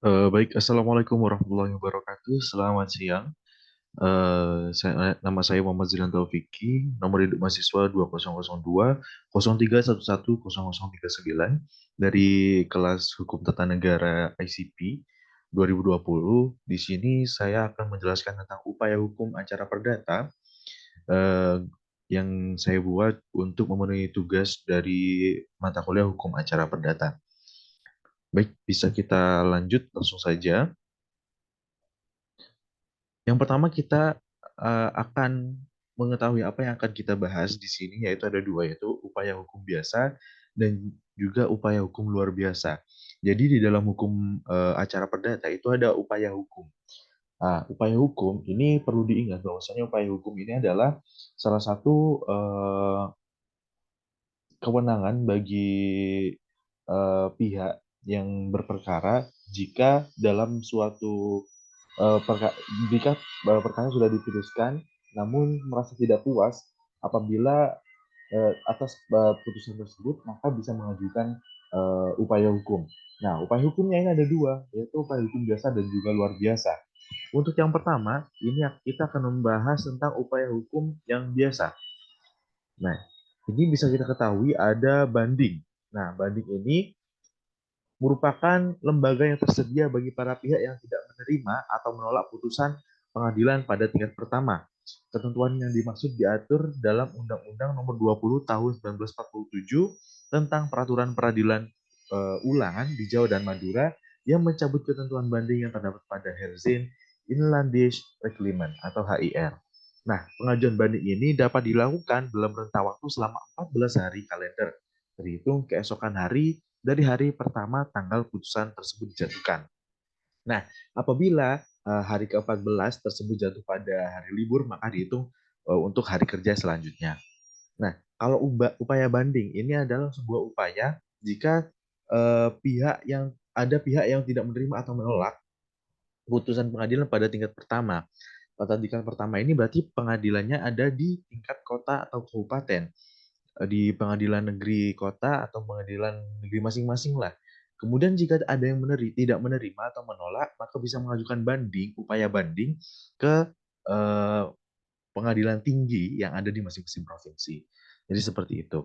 Baik, Assalamualaikum warahmatullahi wabarakatuh. Selamat siang. Nama saya Muhammad Zilan Taufiki, nomor induk mahasiswa 2002 0311110039 dari kelas Hukum Tata Negara ICP 2020. Di sini saya akan menjelaskan tentang upaya hukum acara perdata eh, yang saya buat untuk memenuhi tugas dari mata kuliah Hukum Acara Perdata. Baik, bisa kita lanjut langsung saja. Yang pertama kita akan mengetahui apa yang akan kita bahas di sini, yaitu ada dua, yaitu upaya hukum biasa dan juga upaya hukum luar biasa. Jadi di dalam hukum acara perdata itu ada upaya hukum. Nah, upaya hukum ini perlu diingat bahwasanya upaya hukum ini adalah salah satu kewenangan bagi pihak yang berperkara jika dalam suatu eh, perka- jika perkara sudah diputuskan namun merasa tidak puas apabila atas putusan tersebut maka bisa mengajukan upaya hukum. Nah, upaya hukumnya ini ada dua, yaitu upaya hukum biasa dan juga luar biasa. Untuk yang pertama, ini kita akan membahas tentang upaya hukum yang biasa. Nah, ini bisa kita ketahui ada banding. Nah, banding ini merupakan lembaga yang tersedia bagi para pihak yang tidak menerima atau menolak putusan pengadilan pada tingkat pertama. Ketentuan yang dimaksud diatur dalam Undang-Undang Nomor 20 Tahun 1947 tentang Peraturan Peradilan Ulangan di Jawa dan Madura yang mencabut ketentuan banding yang terdapat pada Herzin Inlandisch Regelment atau HIR. Nah, pengajuan banding ini dapat dilakukan dalam rentang waktu selama 14 hari kalender, terhitung keesokan hari dari hari pertama tanggal putusan tersebut dijatuhkan. Nah, apabila hari ke-14 tersebut jatuh pada hari libur, maka dihitung untuk hari kerja selanjutnya. Nah, kalau upaya banding ini adalah sebuah upaya jika ada pihak yang tidak menerima atau menolak putusan pengadilan pada tingkat pertama. Pada tingkat pertama ini berarti pengadilannya ada di tingkat kota atau kabupaten, di pengadilan negeri kota atau pengadilan negeri masing-masing lah. Kemudian jika ada yang tidak menerima atau menolak, maka bisa mengajukan upaya banding ke eh, pengadilan tinggi yang ada di masing-masing provinsi. Jadi seperti itu.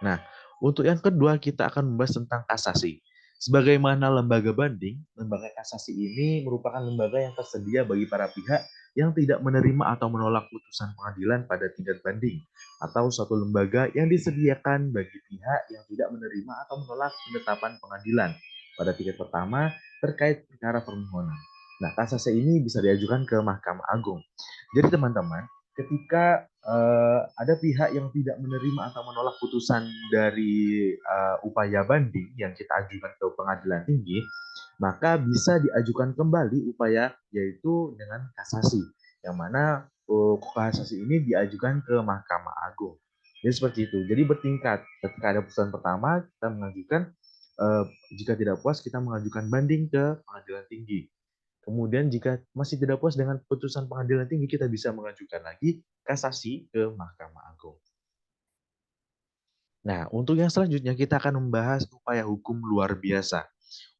Nah, untuk yang kedua kita akan membahas tentang kasasi. Sebagaimana lembaga banding, lembaga kasasi ini merupakan lembaga yang tersedia bagi para pihak yang tidak menerima atau menolak putusan pengadilan pada tingkat banding, atau suatu lembaga yang disediakan bagi pihak yang tidak menerima atau menolak penetapan pengadilan pada tingkat pertama terkait perkara permohonan. Nah, kasasi ini bisa diajukan ke Mahkamah Agung. Jadi teman-teman, ketika ada pihak yang tidak menerima atau menolak putusan dari upaya banding yang kita ajukan ke pengadilan tinggi, maka bisa diajukan kembali upaya yaitu dengan kasasi, yang mana kasasi ini diajukan ke Mahkamah Agung. Jadi seperti itu. Jadi bertingkat. Ketika ada putusan pertama, kita mengajukan eh, jika tidak puas kita mengajukan banding ke pengadilan tinggi. Kemudian jika masih tidak puas dengan putusan pengadilan tinggi, kita bisa mengajukan lagi kasasi ke Mahkamah Agung. Nah, untuk yang selanjutnya kita akan membahas upaya hukum luar biasa.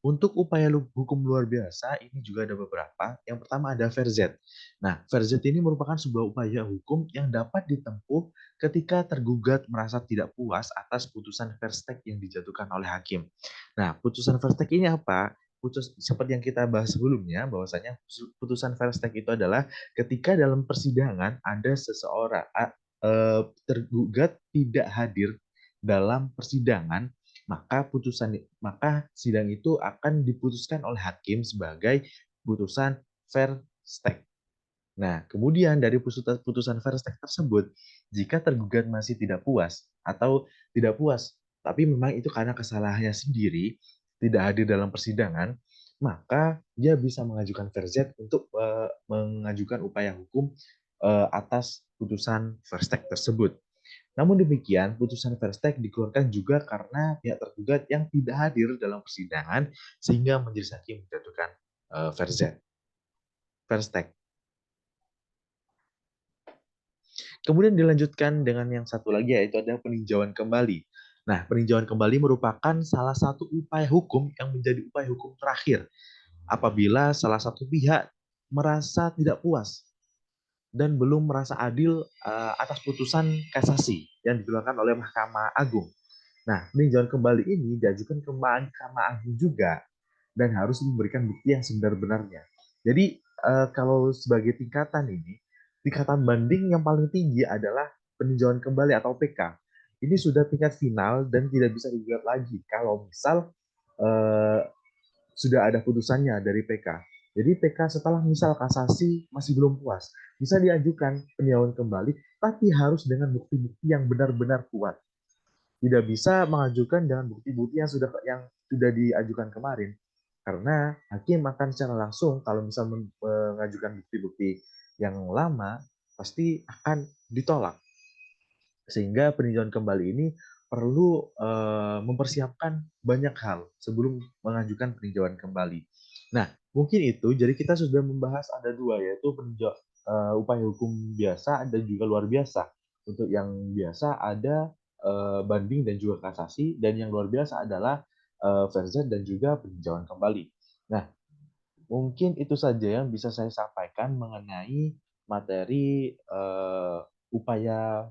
Untuk upaya hukum luar biasa ini juga ada beberapa. Yang pertama ada verzet. Nah, verzet ini merupakan sebuah upaya hukum yang dapat ditempuh ketika tergugat merasa tidak puas atas putusan verstek yang dijatuhkan oleh hakim. Nah, putusan verstek ini apa? Seperti yang kita bahas sebelumnya, bahwasanya putusan verstek itu adalah ketika dalam persidangan ada seseorang tergugat tidak hadir dalam persidangan, maka sidang itu akan diputuskan oleh hakim sebagai putusan fair stake. Nah, kemudian dari putusan fair stake tersebut, jika tergugat masih tidak puas atau tidak puas, tapi memang itu karena kesalahannya sendiri, tidak hadir dalam persidangan, maka dia bisa mengajukan verzet untuk mengajukan upaya hukum atas putusan fair stake tersebut. Namun demikian, putusan Verstek dikeluarkan juga karena pihak tergugat yang tidak hadir dalam persidangan sehingga majelis hakim menjatuhkan Verstek. Kemudian dilanjutkan dengan yang satu lagi yaitu ada peninjauan kembali. Nah, peninjauan kembali merupakan salah satu upaya hukum yang menjadi upaya hukum terakhir apabila salah satu pihak merasa tidak puas dan belum merasa adil atas putusan kasasi yang dikeluarkan oleh Mahkamah Agung. Nah, peninjauan kembali ini diajukan ke Mahkamah Agung juga dan harus memberikan bukti yang sebenar-benarnya. Jadi, kalau sebagai tingkatan ini, tingkatan banding yang paling tinggi adalah peninjauan kembali atau PK. Ini sudah tingkat final dan tidak bisa digugat lagi kalau misal eh, sudah ada putusannya dari PK. Jadi PK setelah misal kasasi masih belum puas, bisa diajukan peninjauan kembali, tapi harus dengan bukti-bukti yang benar-benar kuat. Tidak bisa mengajukan dengan bukti-bukti yang sudah diajukan kemarin, karena hakim akan secara langsung kalau misal mengajukan bukti-bukti yang lama pasti akan ditolak, sehingga peninjauan kembali ini perlu mempersiapkan banyak hal sebelum mengajukan peninjauan kembali. Nah, mungkin itu. Jadi kita sudah membahas ada dua, yaitu upaya hukum biasa dan juga luar biasa. Untuk yang biasa ada banding dan juga kasasi, dan yang luar biasa adalah verset dan juga peninjauan kembali. Nah, mungkin itu saja yang bisa saya sampaikan mengenai materi upaya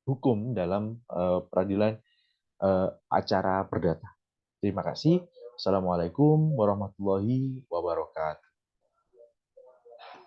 hukum dalam peradilan acara perdata. Terima kasih. Assalamualaikum warahmatullahi wabarakatuh.